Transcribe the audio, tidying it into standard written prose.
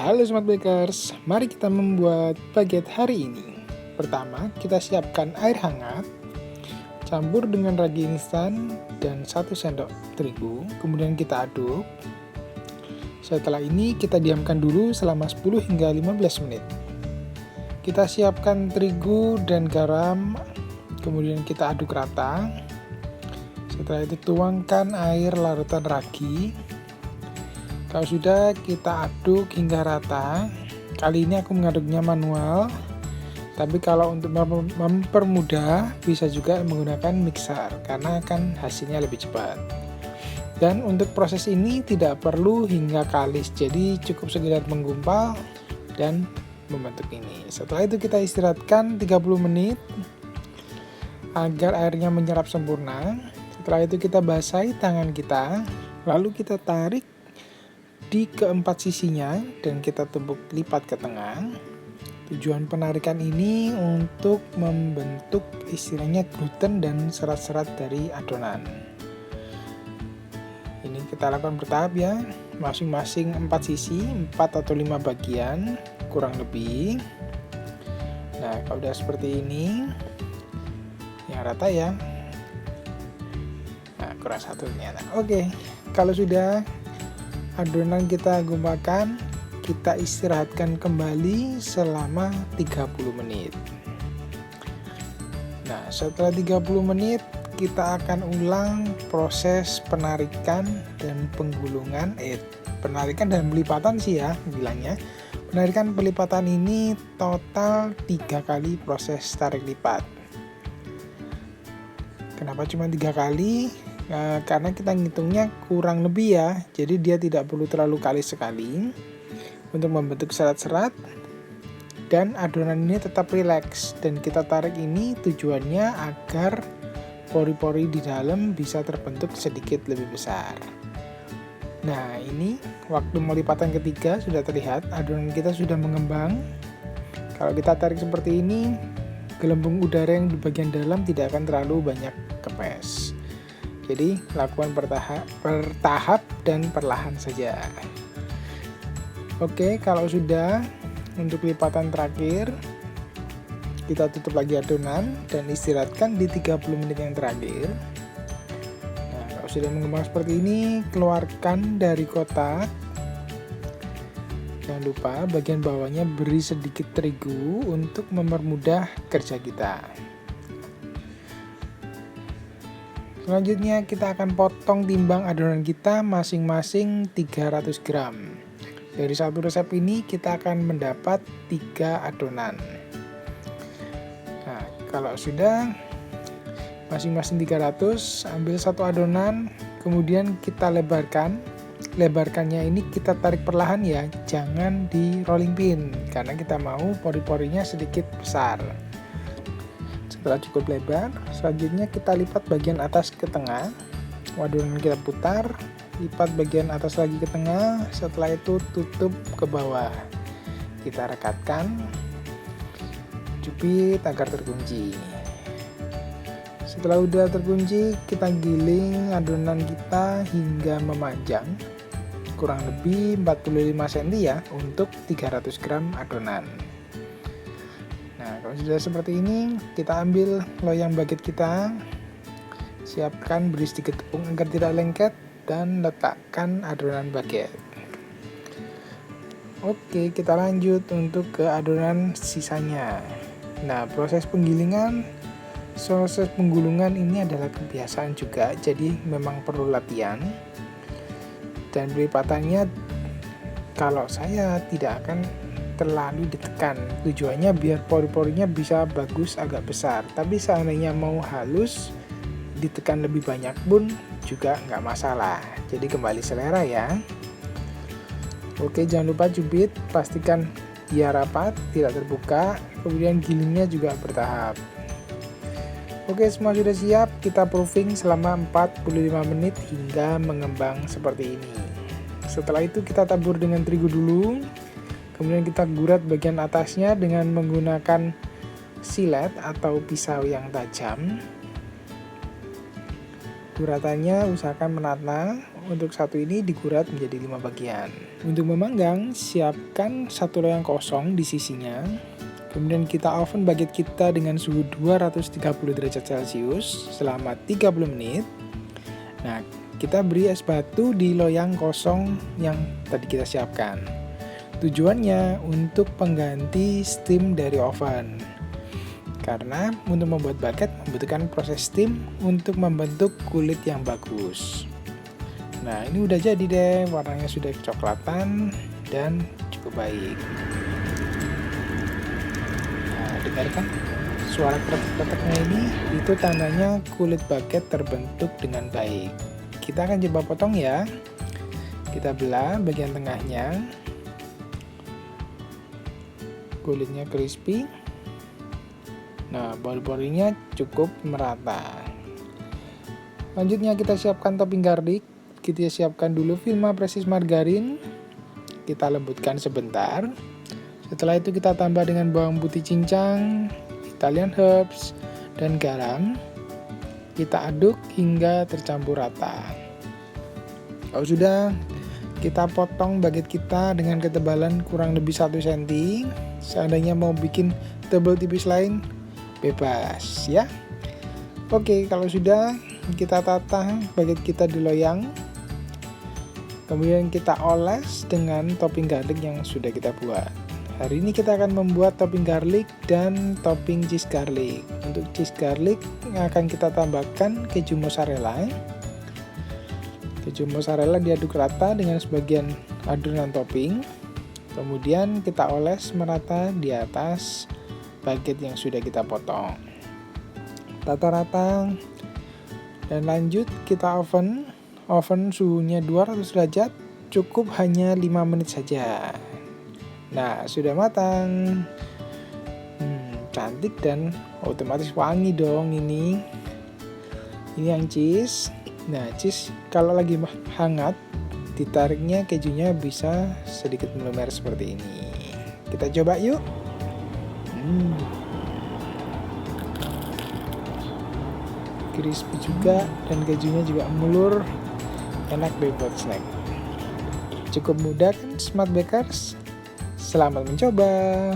Halo Smart Bakers, mari kita membuat baget hari ini. Pertama, kita siapkan air hangat, campur dengan ragi instan dan 1 sendok terigu, kemudian kita aduk. Setelah ini kita diamkan dulu selama 10 hingga 15 menit. Kita siapkan terigu dan garam, kemudian kita aduk rata. Setelah itu tuangkan air larutan ragi. Kalau sudah, kita aduk hingga rata. Kali ini aku mengaduknya manual, tapi kalau untuk mempermudah bisa juga menggunakan mixer karena kan hasilnya lebih cepat. Dan untuk proses ini tidak perlu hingga kalis, jadi cukup sekedar menggumpal dan membentuk ini. Setelah itu kita istirahatkan 30 menit agar airnya menyerap sempurna. Setelah itu kita basahi tangan kita, lalu kita tarik di keempat sisinya dan kita tumbuk lipat ke tengah. Tujuan penarikan ini untuk membentuk istilahnya gluten dan serat-serat dari adonan. Ini kita lakukan bertahap ya, masing-masing 4 sisi, 4 atau 5 bagian kurang lebih. Nah, kalau udah seperti ini yang rata ya. Nah, kurang satu ternyata. Oke, kalau sudah adonan kita gumpakan, kita istirahatkan kembali selama 30 menit. Nah, setelah 30 menit kita akan ulang proses penarikan dan penggulungan, penarikan dan pelipatan sih ya bilangnya. Penarikan pelipatan ini total 3 kali proses tarik lipat. Kenapa cuma 3 kali? Karena kita ngitungnya kurang lebih ya, jadi dia tidak perlu terlalu kali sekali untuk membentuk serat-serat dan adonan ini tetap rileks. Dan kita tarik ini tujuannya agar pori-pori di dalam bisa terbentuk sedikit lebih besar. Nah, ini waktu melipatan ketiga sudah terlihat adonan kita sudah mengembang. Kalau kita tarik seperti ini, gelembung udara yang di bagian dalam tidak akan terlalu banyak kempes. Jadi lakukan bertahap dan perlahan saja. Oke, kalau sudah, untuk lipatan terakhir kita tutup lagi adonan dan istirahatkan di 30 menit yang terakhir. Nah, kalau sudah mengembang seperti ini, keluarkan dari kotak. Jangan lupa bagian bawahnya beri sedikit terigu untuk mempermudah kerja kita. Selanjutnya kita akan potong timbang adonan kita masing-masing 300 gram. Dari satu resep ini kita akan mendapat 3 adonan. Nah, kalau sudah masing-masing 300, ambil satu adonan, kemudian kita lebarkan. Lebarkannya ini kita tarik perlahan ya, jangan di rolling pin karena kita mau pori-porinya sedikit besar. Setelah cukup lebar, selanjutnya kita lipat bagian atas ke tengah. Adonan kita putar, lipat bagian atas lagi ke tengah. Setelah itu tutup ke bawah. Kita rekatkan, jepit agar terkunci. Setelah udah terkunci, kita giling adonan kita hingga memanjang, kurang lebih 45 cm ya untuk 300 gram adonan. Nah, kalau sudah seperti ini, kita ambil loyang baget kita, siapkan beri sedikit tepung agar tidak lengket, dan letakkan adonan baget. Oke, kita lanjut untuk ke adonan sisanya. Nah, proses penggulungan ini adalah kebiasaan juga, jadi memang perlu latihan. Dan pelipatannya kalau saya tidak akan terlalu ditekan, tujuannya biar pori-porinya bisa bagus agak besar. Tapi seandainya mau halus, ditekan lebih banyak pun juga nggak masalah, jadi kembali selera ya. Oke, jangan lupa jepit, pastikan dia rapat, tidak terbuka, kemudian gilingnya juga bertahap. Oke, semua sudah siap, kita proofing selama 45 menit hingga mengembang seperti ini. Setelah itu kita tabur dengan terigu dulu, kemudian kita gurat bagian atasnya dengan menggunakan silet atau pisau yang tajam. Guratannya usahakan merata. Untuk satu ini digurat menjadi 5 bagian. Untuk memanggang, siapkan satu loyang kosong di sisinya. Kemudian kita oven baget kita dengan suhu 230 derajat Celcius selama 30 menit. Nah, kita beri es batu di loyang kosong yang tadi kita siapkan. Tujuannya untuk pengganti steam dari oven. Karena untuk membuat baget membutuhkan proses steam untuk membentuk kulit yang bagus. Nah, ini udah jadi deh, warnanya sudah kecoklatan dan cukup baik. Nah, dengarkan suara kretek-kreteknya ini, itu tandanya kulit baget terbentuk dengan baik. Kita akan coba potong ya. Kita belah bagian tengahnya. Kulitnya crispy. Nah, bor-borinya cukup merata. Lanjutnya kita siapkan topping garlic. Kita siapkan dulu film presis margarin. Kita lembutkan sebentar. Setelah itu kita tambah dengan bawang putih cincang, Italian herbs, dan garam. Kita aduk hingga tercampur rata. Kalau sudah, kita potong baget kita dengan ketebalan kurang lebih 1 cm. Seandainya mau bikin tebal tipis lain, bebas ya. Oke, kalau sudah, kita tata baget kita di loyang. Kemudian kita oles dengan topping garlic yang sudah kita buat. Hari ini kita akan membuat topping garlic dan topping cheese garlic. Untuk cheese garlic akan kita tambahkan keju mozzarella. Keju mozzarella diaduk rata dengan sebagian adonan topping. Kemudian kita oles merata di atas baget yang sudah kita potong. Tata rata dan lanjut kita oven. Oven suhunya 200 derajat, cukup hanya 5 menit saja. Nah, sudah matang. Cantik dan otomatis wangi dong ini. Ini yang cheese. Nah, cheese kalau lagi hangat, ditariknya kejunya bisa sedikit melumer seperti ini. Kita coba yuk. Crispy juga dan kejunya juga melur. Enak deh buat snack. Cukup mudah kan, Smart Bakers? Selamat mencoba.